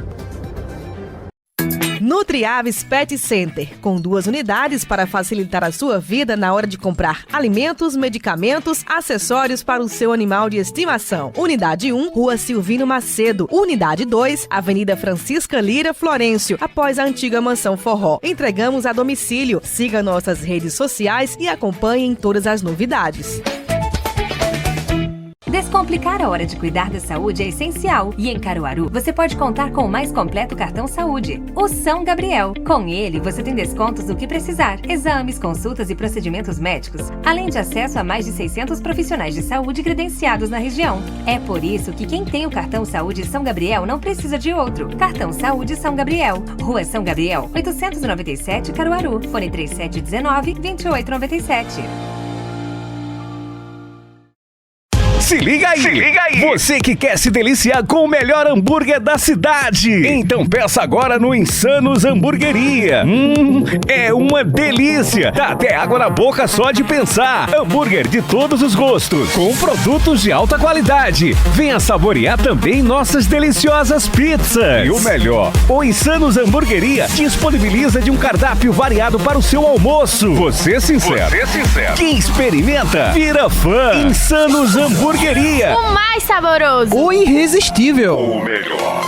Nutriaves Pet Center, com 2 unidades para facilitar a sua vida na hora de comprar alimentos, medicamentos, acessórios para o seu animal de estimação. Unidade 1, Rua Silvino Macedo. Unidade 2, Avenida Francisca Lira, Florencio, após a antiga Mansão Forró. Entregamos a domicílio. Siga nossas redes sociais e acompanhem todas as novidades. Descomplicar a hora de cuidar da saúde é essencial. E em Caruaru, você pode contar com o mais completo cartão saúde, o São Gabriel. Com ele, você tem descontos do que precisar. Exames, consultas e procedimentos médicos, além de acesso a mais de 600 profissionais de saúde credenciados na região. É por isso que quem tem o cartão Saúde São Gabriel não precisa de outro. Cartão Saúde São Gabriel. Rua São Gabriel, 897, Caruaru. Fone 3719-2897. Se liga aí! Se liga aí! Você que quer se deliciar com o melhor hambúrguer da cidade, então peça agora no Insanos Hamburgueria. É uma delícia! Dá até água na boca só de pensar. Hambúrguer de todos os gostos, com produtos de alta qualidade. Venha saborear também nossas deliciosas pizzas. E o melhor, o Insanos Hamburgueria disponibiliza de um cardápio variado para o seu almoço. Você sincero. Quem experimenta, vira fã. Insanos Hamburgueria. O mais saboroso. O irresistível. O melhor.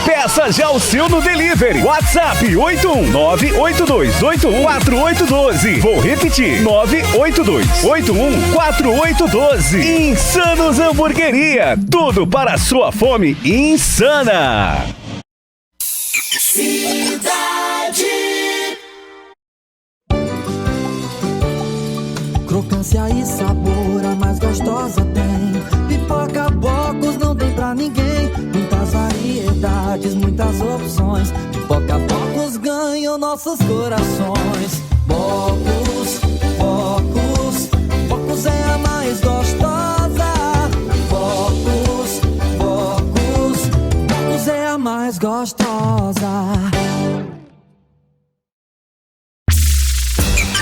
Peça já o seu no delivery. WhatsApp 81982814812. Vou repetir, 982814812. Insanos Hamburgueria. Tudo para a sua fome insana. Cidade. Crocância e sabor, a mais gostosa tem. Pipoca Bocos não tem pra ninguém. Muitas variedades, muitas opções. Pipoca Bocos ganham nossos corações. Bocos, Bocos, Bocos é a mais gostosa. Bocos, gostosa.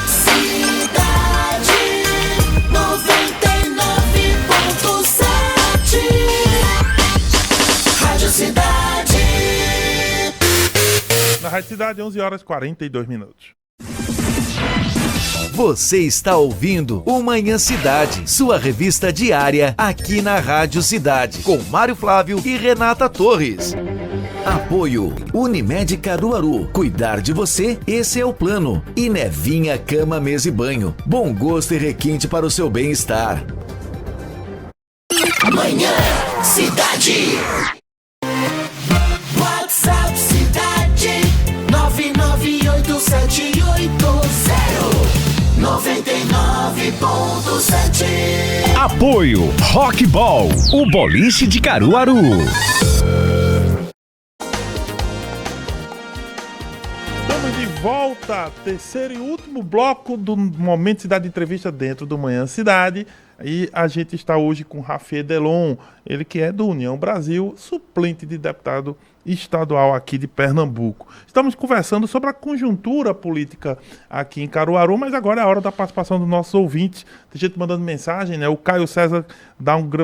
Cidade 99.7 Rádio Cidade. Na Rádio Cidade, 11 horas e 42 minutos. Você está ouvindo o Manhã Cidade, sua revista diária aqui na Rádio Cidade, com Mário Flávio e Renata Torres. Apoio Unimed Caruaru. Cuidar de você, esse é o plano. E Nevinha Cama, Mesa e Banho. Bom gosto e requinte para o seu bem-estar. Manhã Cidade. WhatsApp Cidade 9987809.7. Apoio Rockball, o boliche de Caruaru. Estamos de volta, terceiro e último bloco do Momento Cidade de Entrevista dentro do Manhã Cidade. E a gente está hoje com Rafael Delon, ele que é do União Brasil, suplente de deputado estadual aqui de Pernambuco. Estamos conversando sobre a conjuntura política aqui em Caruaru, mas agora é a hora da participação dos nossos ouvintes. Tem gente mandando mensagem, né? O Caio César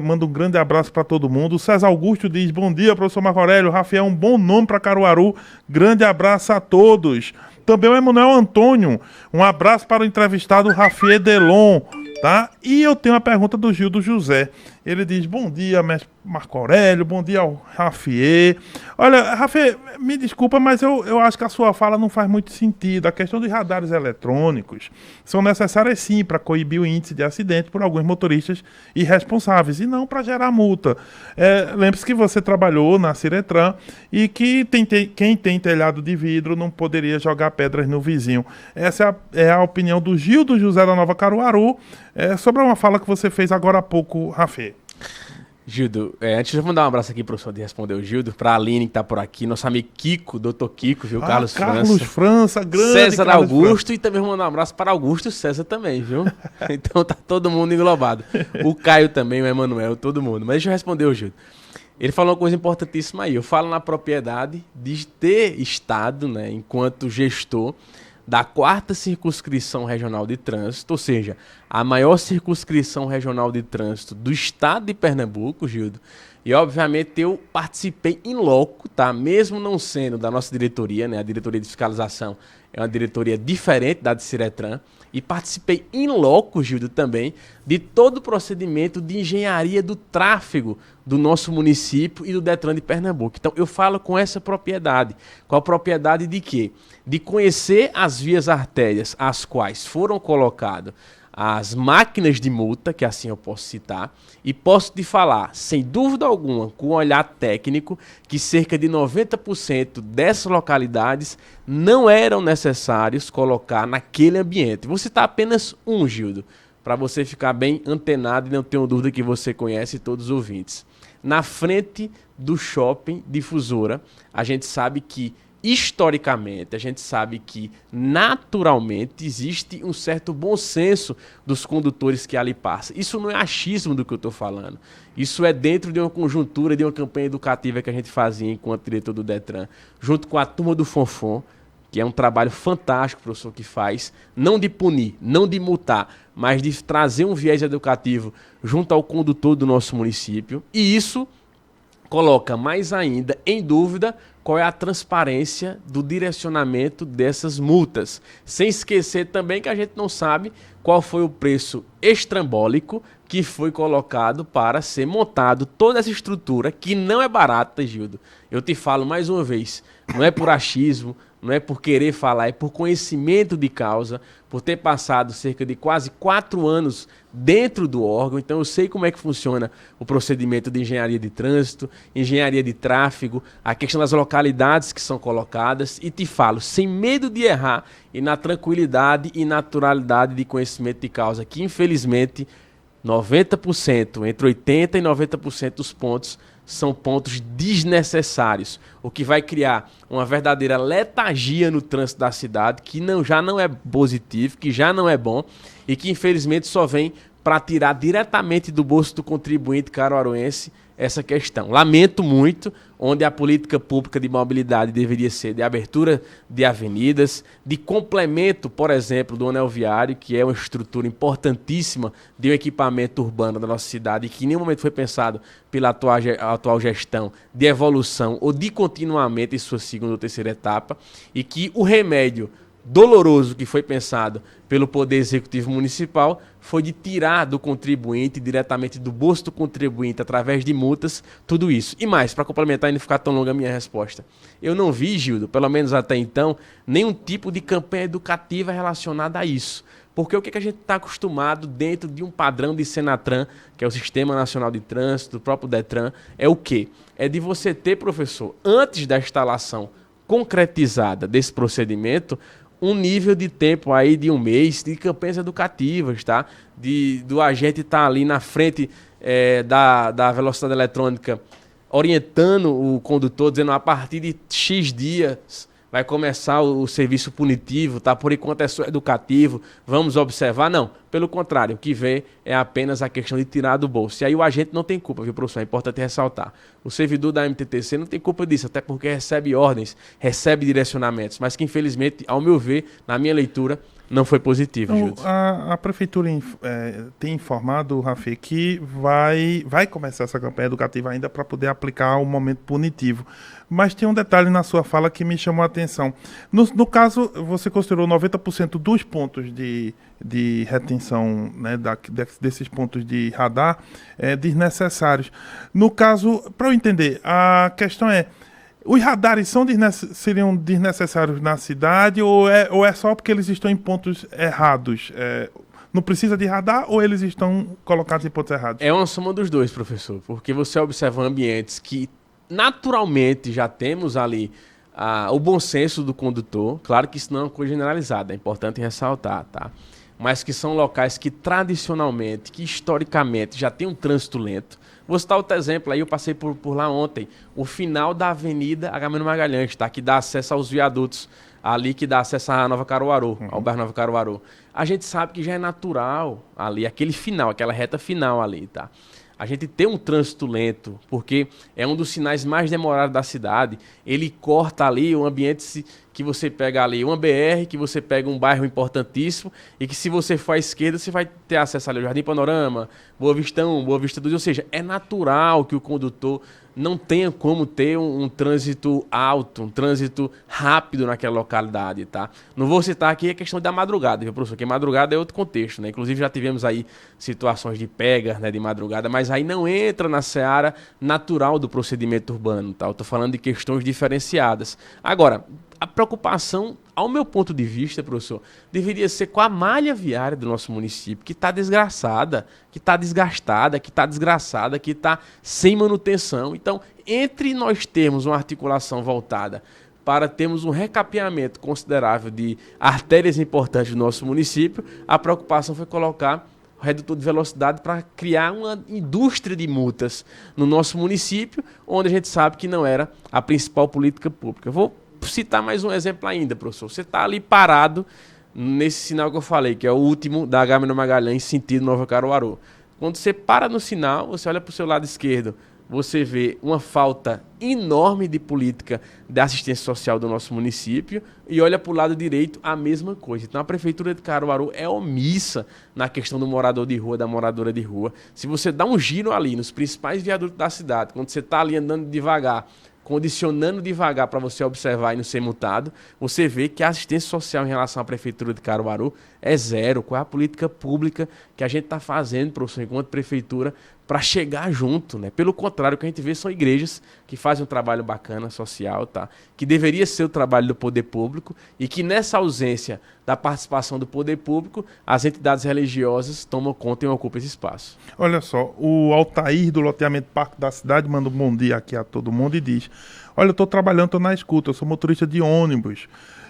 manda um grande abraço para todo mundo. O César Augusto diz: bom dia, professor Marco Aurélio. Rafael é um bom nome para Caruaru. Grande abraço a todos. Também o Emanuel Antônio. Um abraço para o entrevistado Rafael Delon. Tá? E eu tenho uma pergunta do Gildo José. Ele diz: bom dia, mestre Marco Aurélio, bom dia ao Rafael. Olha, Rafael, me desculpa, mas eu acho que a sua fala não faz muito sentido. A questão dos radares eletrônicos são necessárias sim para coibir o índice de acidente por alguns motoristas irresponsáveis e não para gerar multa. Lembre-se que você trabalhou na Ciretran e que quem tem telhado de vidro não poderia jogar pedras no vizinho. Essa é a opinião do Gildo José da Nova Caruaru sobre uma fala que você fez agora há pouco, Rafael. Gildo, antes de eu mandar um abraço aqui, professor, de responder o Gildo, para a Aline que tá por aqui, nosso amigo Kiko, doutor Kiko, viu? Carlos França, grande César Carlos Augusto França. E também vou mandar um abraço para Augusto e César também, viu? Então tá todo mundo englobado. O Caio também, o Emanuel, todo mundo. Mas deixa eu responder o Gildo. Ele falou uma coisa importantíssima aí. Eu falo na propriedade de ter estado, né, enquanto gestor da 4ª circunscrição regional de trânsito, ou seja, a maior circunscrição regional de trânsito do estado de Pernambuco, Gildo. E, obviamente, eu participei em loco, tá? Mesmo não sendo da nossa diretoria, né? A diretoria de fiscalização é uma diretoria diferente da de Ciretran. E participei em loco, Gildo, também, de todo o procedimento de engenharia do tráfego do nosso município e do Detran de Pernambuco. Então, eu falo com essa propriedade. Com a propriedade de quê? De conhecer as vias artérias às quais foram colocadas as máquinas de multa, que assim eu posso citar, e posso te falar, sem dúvida alguma, com um olhar técnico, que cerca de 90% dessas localidades não eram necessários colocar naquele ambiente. Vou citar apenas um, Gildo, para você ficar bem antenado e não tenho dúvida que você conhece todos os ouvintes. Na frente do shopping Difusora, a gente sabe que historicamente, a gente sabe que naturalmente existe um certo bom senso dos condutores que ali passam. Isso não é achismo do que eu estou falando. Isso é dentro de uma conjuntura, de uma campanha educativa que a gente fazia enquanto diretor do Detran, junto com a turma do Fonfon, que é um trabalho fantástico, professor, que faz, não de punir, não de multar, mas de trazer um viés educativo junto ao condutor do nosso município. E isso coloca mais ainda em dúvida qual é a transparência do direcionamento dessas multas. Sem esquecer também que a gente não sabe qual foi o preço estrambólico que foi colocado para ser montado toda essa estrutura, que não é barata, Gildo. Eu te falo mais uma vez, não é por achismo, não é por querer falar, é por conhecimento de causa, por ter passado cerca de quase 4 anos dentro do órgão. Então eu sei como é que funciona o procedimento de engenharia de trânsito, engenharia de tráfego, a questão das localidades que são colocadas, e te falo, sem medo de errar e na tranquilidade e naturalidade de conhecimento de causa, que infelizmente 90%, entre 80% e 90% dos pontos são pontos desnecessários, o que vai criar uma verdadeira letargia no trânsito da cidade, que já não é positivo, que já não é bom e que infelizmente só vem para tirar diretamente do bolso do contribuinte caruaruense essa questão. Lamento muito, onde a política pública de mobilidade deveria ser de abertura de avenidas, de complemento, por exemplo, do anel viário, que é uma estrutura importantíssima de um equipamento urbano da nossa cidade e que em nenhum momento foi pensado pela atual gestão de evolução ou de continuamento em sua segunda ou terceira etapa, e que o remédio doloroso que foi pensado pelo Poder Executivo Municipal foi de tirar do contribuinte, diretamente do bolso do contribuinte, através de multas, tudo isso. E mais, para complementar e não ficar tão longa a minha resposta, eu não vi, Gildo, pelo menos até então, nenhum tipo de campanha educativa relacionada a isso. Porque o que a gente está acostumado dentro de um padrão de Senatran, que é o Sistema Nacional de Trânsito, do próprio Detran, é o quê? É de você ter, professor, antes da instalação concretizada desse procedimento, um nível de tempo aí de um mês de campanhas educativas, tá? Do agente estar ali na frente da velocidade eletrônica, orientando o condutor, dizendo a partir de X dias vai começar o serviço punitivo, tá? Por enquanto é só educativo, vamos observar. Não, pelo contrário, o que vê é apenas a questão de tirar do bolso. E aí o agente não tem culpa, viu, professor? É importante ressaltar. O servidor da MTTC não tem culpa disso, até porque recebe ordens, recebe direcionamentos, mas que infelizmente, ao meu ver, na minha leitura, não foi positivo, Gildo. A prefeitura tem informado, Rafi, que vai começar essa campanha educativa ainda para poder aplicar o momento punitivo. Mas tem um detalhe na sua fala que me chamou a atenção. No caso, você considerou 90% dos pontos de retenção, né, desses pontos de radar desnecessários. No caso, para eu entender, a questão é: os radares seriam desnecessários na cidade ou é só porque eles estão em pontos errados? Não precisa de radar ou eles estão colocados em pontos errados? É uma soma dos dois, professor, porque você observa ambientes que naturalmente já temos ali o bom senso do condutor. Claro que isso não é uma coisa generalizada, é importante ressaltar, tá? Mas que são locais que tradicionalmente, que historicamente já tem um trânsito lento. Vou citar outro exemplo aí, eu passei por lá ontem, o final da Avenida Agamenon Magalhães, tá? Que dá acesso aos viadutos, ali que dá acesso à Nova Caruaru, ao bairro Nova Caruaru. A gente sabe que já é natural ali, aquele final, aquela reta final ali, tá? A gente tem um trânsito lento, porque é um dos sinais mais demorados da cidade. Ele corta ali o ambiente que você pega ali, uma BR, que você pega um bairro importantíssimo, e que se você for à esquerda, você vai ter acesso ali ao Jardim Panorama, Boa Vista 1, Boa Vista 2, ou seja, é natural que o condutor não tenha como ter um trânsito alto, um trânsito rápido naquela localidade, tá? Não vou citar aqui a questão da madrugada, viu, professor? Porque madrugada é outro contexto, né? Inclusive já tivemos aí situações de pega, né, de madrugada, mas aí não entra na seara natural do procedimento urbano, tá? Eu tô falando de questões diferenciadas. Agora, a preocupação, ao meu ponto de vista, professor, deveria ser com a malha viária do nosso município, que está desgraçada, que está desgastada, que está desgraçada, que está sem manutenção. Então, entre nós termos uma articulação voltada para termos um recapeamento considerável de artérias importantes do nosso município, a preocupação foi colocar o redutor de velocidade para criar uma indústria de multas no nosso município, onde a gente sabe que não era a principal política pública. Eu vou citar mais um exemplo ainda, professor. Você está ali parado nesse sinal que eu falei, que é o último da Agamenon Magalhães, sentido Nova Caruaru. Quando você para no sinal, você olha para o seu lado esquerdo, você vê uma falta enorme de política de assistência social do nosso município e olha para o lado direito a mesma coisa. Então a Prefeitura de Caruaru é omissa na questão do morador de rua, da moradora de rua. Se você dá um giro ali nos principais viadutos da cidade, quando você está ali andando devagar, condicionando devagar para você observar e não ser multado, você vê que a assistência social em relação à Prefeitura de Caruaru é zero. Qual é a política pública que a gente está fazendo, professor, enquanto Prefeitura, para chegar junto, né? Pelo contrário, o que a gente vê são igrejas que fazem um trabalho bacana, social, tá? Que deveria ser o trabalho do poder público e que nessa ausência da participação do poder público, as entidades religiosas tomam conta e ocupam esse espaço. Olha só, o Altair do loteamento Parque da Cidade manda um bom dia aqui a todo mundo e diz: olha, eu estou trabalhando, estou na escuta, eu sou motorista de ônibus.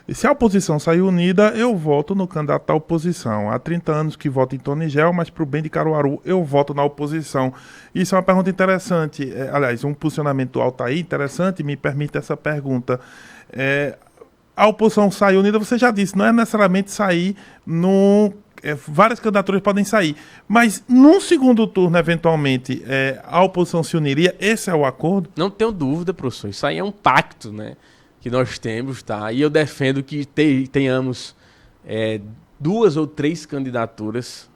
E se a oposição sair unida, eu voto no candidato da oposição. Há 30 anos que voto em Tonigel, mas para o bem de Caruaru, eu voto na oposição. Isso é uma pergunta interessante. Aliás, um posicionamento do Altair interessante me permite essa pergunta. A oposição sair unida, você já disse, não é necessariamente sair no várias candidaturas podem sair. Mas num segundo turno, eventualmente, a oposição se uniria? Esse é o acordo? Não tenho dúvida, professor. Isso aí é um pacto, né, que nós temos, tá? E eu defendo que tenhamos 2 ou 3 candidaturas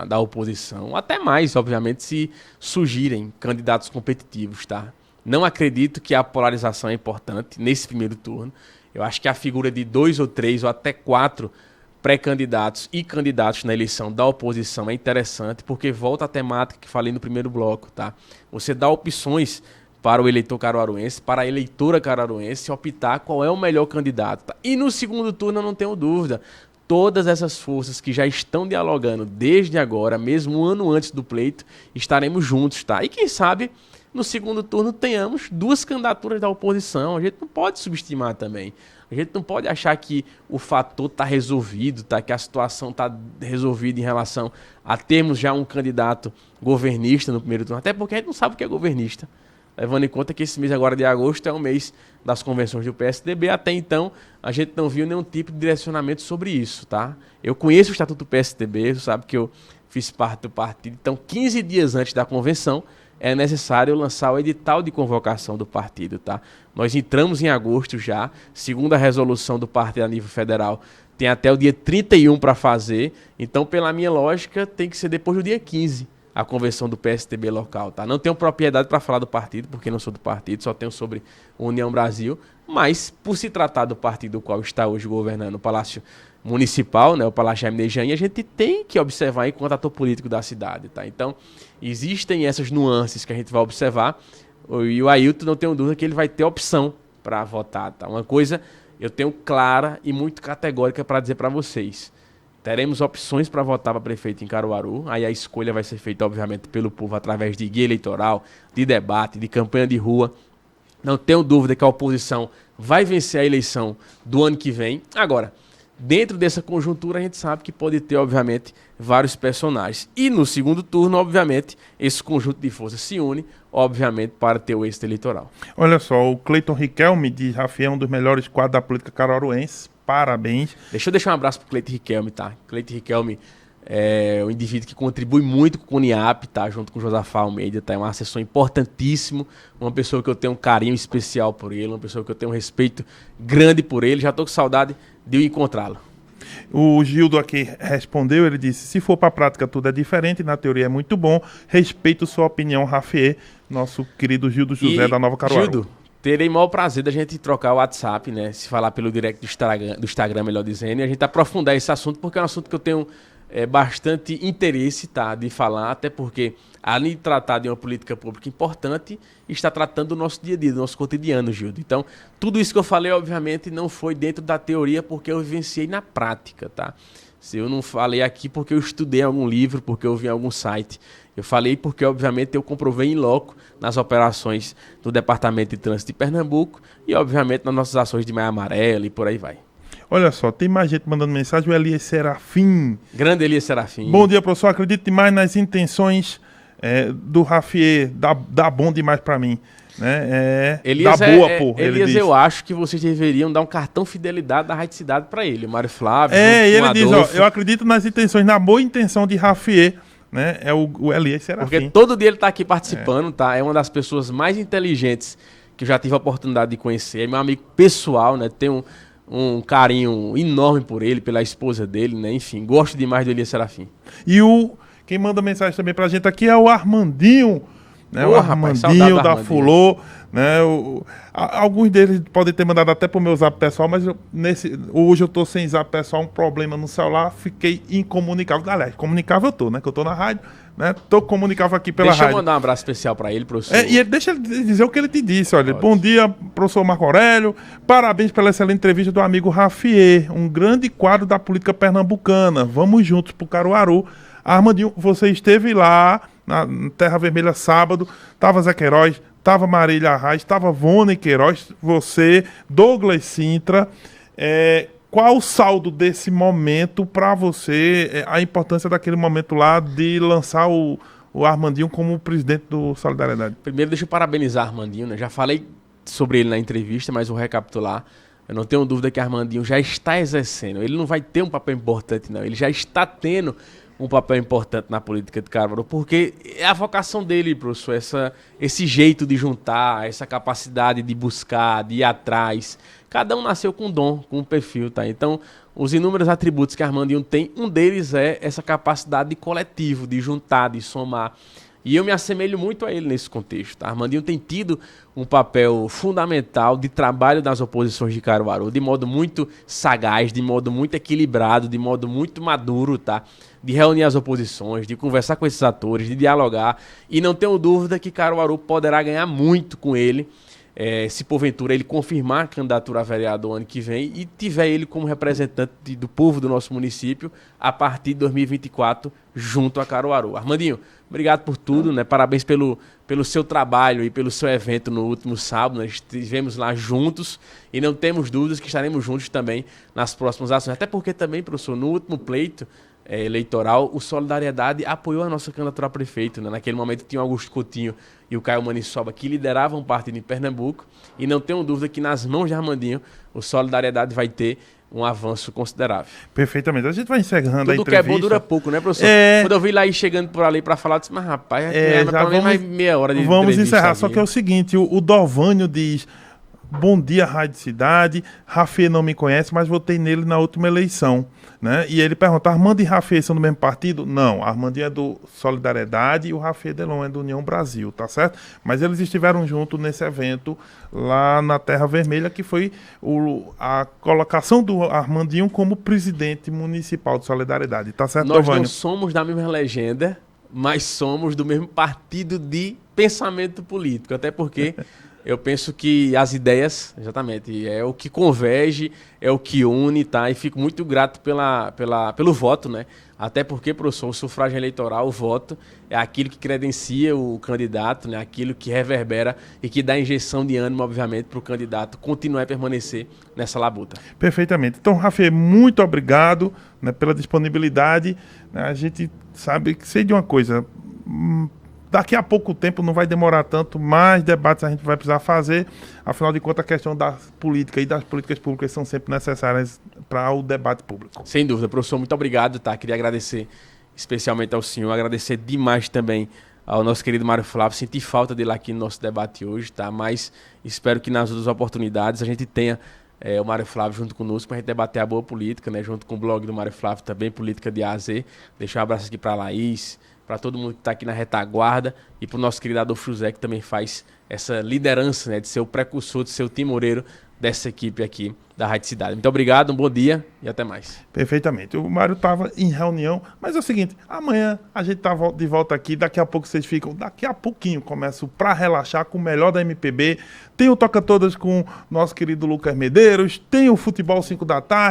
da oposição, até mais, obviamente, se surgirem candidatos competitivos, tá? Não acredito que a polarização é importante nesse primeiro turno. Eu acho que a figura de 2 ou 3 ou até 4 pré-candidatos e candidatos na eleição da oposição é interessante, porque volta à temática que falei no primeiro bloco, tá? Você dá opções para o eleitor caruaruense, para a eleitora caruaruense optar qual é o melhor candidato, tá? E no segundo turno, eu não tenho dúvida, todas essas forças que já estão dialogando desde agora, mesmo um ano antes do pleito, estaremos juntos, tá? E quem sabe no segundo turno tenhamos 2 candidaturas da oposição. A gente não pode subestimar também. A gente não pode achar que o fator está resolvido, tá? Que a situação está resolvida em relação a termos já um candidato governista no primeiro turno. Até porque a gente não sabe o que é governista. Levando em conta que esse mês agora de agosto é o mês das convenções do PSDB. Até então, a gente não viu nenhum tipo de direcionamento sobre isso, tá? Eu conheço o Estatuto do PSDB, você sabe que eu fiz parte do partido. Então, 15 dias antes da convenção, é necessário lançar o edital de convocação do partido, tá? Nós entramos em agosto já, segundo a resolução do partido a nível federal, tem até o dia 31 para fazer, então, pela minha lógica, tem que ser depois do dia 15 a convenção do PSDB local, tá? Não tenho propriedade para falar do partido, porque não sou do partido, só tenho sobre União Brasil, mas, por se tratar do partido do qual está hoje governando o Palácio Municipal, né, o Palácio Jaime Nejan, a gente tem que observar enquanto ator político da cidade, tá? Então, existem essas nuances que a gente vai observar, e o Ailton, não tenho dúvida que ele vai ter opção para votar, tá? Uma coisa eu tenho clara e muito categórica para dizer para vocês: teremos opções para votar para prefeito em Caruaru, aí a escolha vai ser feita, obviamente, pelo povo através de guia eleitoral, de debate, de campanha de rua. Não tenho dúvida que a oposição vai vencer a eleição do ano que vem. Agora, dentro dessa conjuntura, a gente sabe que pode ter, obviamente, vários personagens. E no segundo turno, obviamente, esse conjunto de forças se une, obviamente, para ter o êxito eleitoral. Olha só, o Cleiton Riquelme diz: Rafi é um dos melhores quadros da política caruaruense. Parabéns. Deixa eu deixar um abraço pro Cleiton Riquelme, tá? Cleiton Riquelme é um indivíduo que contribui muito com o CUNIAP, tá? Junto com o Josafá Almeida, tá? É um assessor importantíssimo, uma pessoa que eu tenho um carinho especial por ele, uma pessoa que eu tenho um respeito grande por ele. Já tô com saudade de eu encontrá-lo. O Gildo aqui respondeu, ele disse: se for para a prática tudo é diferente, na teoria é muito bom, respeito sua opinião, Rafiê, nosso querido Gildo José da Nova Caruaru. Gildo, terei o maior prazer da gente trocar o WhatsApp, né, se falar pelo direct do Instagram, melhor dizendo, e a gente aprofundar esse assunto, porque é um assunto que eu tenho bastante interesse, tá, de falar, até porque, além de tratar de uma política pública importante, está tratando do nosso dia a dia, do nosso cotidiano, Gildo. Então, tudo isso que eu falei, obviamente, não foi dentro da teoria, porque eu vivenciei na prática, tá? Se eu não falei aqui porque eu estudei em algum livro, porque eu vi em algum site. Eu falei porque, obviamente, eu comprovei em loco nas operações do Departamento de Trânsito de Pernambuco e, obviamente, nas nossas ações de Maio Amarelo e por aí vai. Olha só, tem mais gente mandando mensagem. O Elias Serafim. Grande Elias Serafim. Bom dia, professor. Acredito demais nas intenções do Rafiê. Dá bom demais pra mim. Né? Elias, dá boa, pô. Elias, eu acho que vocês deveriam dar um cartão fidelidade da Rádio Cidade pra ele. O Mário Flávio. Ele diz, ó, eu acredito nas intenções, na boa intenção de Rafiê. Né? É o Elias Serafim. Porque todo dia ele tá aqui participando, tá? É uma das pessoas mais inteligentes que eu já tive a oportunidade de conhecer. É meu amigo pessoal, né? Tem um carinho enorme por ele, pela esposa dele, né? Enfim, gosto demais do Elias Serafim. E quem manda mensagem também pra gente aqui é o Armandinho, né? O Armandinho da Fulô, né? Alguns deles podem ter mandado até pro meu zap pessoal, mas hoje eu tô sem zap pessoal, um problema no celular, fiquei incomunicável. Aliás, comunicável eu tô, né? Que eu tô na rádio, né? Tô comunicável aqui pela rádio. Deixa eu mandar um abraço especial pra ele, professor. Deixa ele dizer o que ele te disse, olha. Bom dia, professor Marco Aurélio. Parabéns pela excelente entrevista do amigo Rafiê, um grande quadro da política pernambucana. Vamos juntos pro Caruaru. Armandinho, você esteve lá na Terra Vermelha sábado, tava Zé Queiroz, tava Marília Arraes, tava Vônia Queiroz, você, Douglas Sintra. Qual o saldo desse momento para você, a importância daquele momento lá de lançar o Armandinho como presidente do Solidariedade? Primeiro, deixa eu parabenizar Armandinho, né? Já falei sobre ele na entrevista, mas vou recapitular. eu não tenho dúvida que Armandinho já está exercendo. Ele não vai ter um papel importante, não. Ele já está tendo um papel importante na política de Caruaru, porque é a vocação dele, professor, esse jeito de juntar, essa capacidade de buscar, de ir atrás. Cada um nasceu com um dom, com um perfil, tá? Então, os inúmeros atributos que Armandinho tem, um deles é essa capacidade de coletivo, de juntar, de somar. E eu me assemelho muito a ele nesse contexto. Tá? Armandinho tem tido um papel fundamental de trabalho nas oposições de Caruaru, de modo muito sagaz, de modo muito equilibrado, de modo muito maduro, tá? De reunir as oposições, de conversar com esses atores, de dialogar. E não tenho dúvida que Caruaru poderá ganhar muito com ele, se porventura ele confirmar a candidatura a vereador ano que vem e tiver ele como representante do povo do nosso município a partir de 2024 junto a Caruaru. Armandinho, obrigado por tudo, né? Parabéns pelo seu trabalho e pelo seu evento no último sábado. Nós estivemos lá juntos e não temos dúvidas que estaremos juntos também nas próximas ações. Até porque também, professor, no último pleito eleitoral, o Solidariedade apoiou a nossa candidatura a prefeito, né? Naquele momento tinha o Augusto Coutinho e o Caio Maniçoba, que lideravam um partido em Pernambuco, e não tenho dúvida que nas mãos de Armandinho, o Solidariedade vai ter um avanço considerável. Perfeitamente. A gente vai encerrando a entrevista. Tudo que é bom dura pouco, né, professor? Quando eu vi lá chegando por ali para falar, eu disse, mas rapaz, já vamos, mais meia hora de vamos encerrar, aqui. Só que é o seguinte, o Dovânio diz... Bom dia, Rádio Cidade. Rafê não me conhece, mas votei nele na última eleição, né? E ele pergunta, Armando e Rafê são do mesmo partido? Não, Armandinho é do Solidariedade e o Rafê Delon é do União Brasil, tá certo? Mas eles estiveram juntos nesse evento lá na Terra Vermelha, que foi a colocação do Armandinho como presidente municipal de Solidariedade, tá certo, Nós Dovânio? não somos da mesma legenda, mas somos do mesmo partido de pensamento político, até porque... Eu penso que as ideias, exatamente, é o que converge, é o que une, tá? E fico muito grato pelo voto, né? Até porque, professor, o sufrágio eleitoral, o voto, é aquilo que credencia o candidato, né? Aquilo que reverbera e que dá injeção de ânimo, obviamente, para o candidato continuar a permanecer nessa labuta. Perfeitamente. Então, Rafê, muito obrigado, né, pela disponibilidade. A gente sabe que sei de uma coisa... Daqui a pouco tempo, não vai demorar tanto, mais debates a gente vai precisar fazer. Afinal de contas, a questão da política e das políticas públicas são sempre necessárias para o debate público. Sem dúvida, professor, muito obrigado, tá? Queria agradecer especialmente ao senhor, agradecer demais também ao nosso querido Mário Flávio. Senti falta dele aqui no nosso debate hoje, tá? Mas espero que nas outras oportunidades a gente tenha o Mário Flávio junto conosco para a gente debater a boa política, né? Junto com o blog do Mário Flávio também, Política de A a Z. Deixar um abraço aqui para a Laís, para todo mundo que está aqui na retaguarda e para o nosso querido Adolfo José, que também faz essa liderança, né, de ser o precursor, de ser o timoreiro dessa equipe aqui da Rádio Cidade. Muito obrigado, um bom dia e até mais. Perfeitamente. O Mário estava em reunião, mas é o seguinte, amanhã a gente está de volta aqui, daqui a pouco vocês ficam, daqui a pouquinho começo para relaxar com o melhor da MPB, tem o Toca Todas com o nosso querido Lucas Medeiros, tem o Futebol 5 da tarde,